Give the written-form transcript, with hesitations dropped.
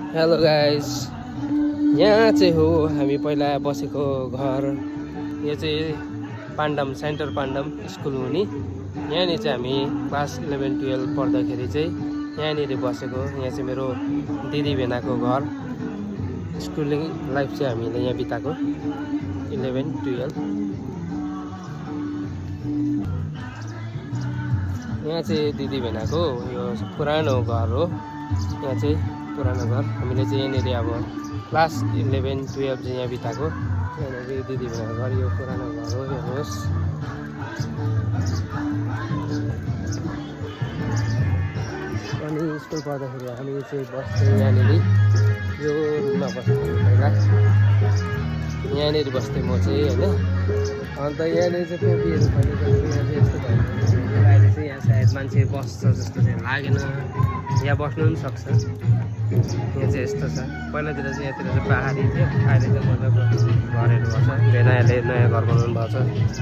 Hello guys, यहाँ चाहिँ हो हामी पहिला बसेको घर। यो चाहिँ पाण्डम सेन्टर पाण्डम स्कुल हो नि। यहाँनिर चाहिँ हामी क्लास 11-12 पढ्दाखेरि चाहिँ यहाँनिर बसेको। यहाँ चाहिँ मेरो दिदी भेनाको घर। स्कुलिङ लाइफ चाहिँ हामीले यहाँ बिताएको 11-12। यहाँ चाहिँ दिदी भेनाको यो पुरानो घर हो। यहाँ चाहिँ पुरानो घर। हामीले चाहिँ यहाँनिर अब क्लास 11-12 चाहिँ यहाँ बिताएको। यहाँनिर दिदी भेनाको घर, यो पुरानो घर हो। हेर्नुहोस्, अनि स्कुल पढ्दाखेरि हामी चाहिँ बस्थ्यौँ यहाँनिर। यो रुममा बस्थ्यौँ पहिला, यहाँनिर बस्थेँ म चाहिँ होइन। अन्त यहाँनिर चाहिँ टोपीहरू फलेको यहाँ चाहिँ यस्तो भयो। अहिले चाहिँ यहाँ सायद मान्छे बस्छ जस्तो चाहिँ लागेन। यहाँ बस्नु पनि सक्छ। यहाँ चाहिँ यस्तो छ। पहिलातिर चाहिँ यहाँतिर चाहिँ पाहाडी थियो, अहिले चाहिँ मजाको घरहरू भएको छ। भेनाहरूले नयाँ घर बनाउनु भएको छ।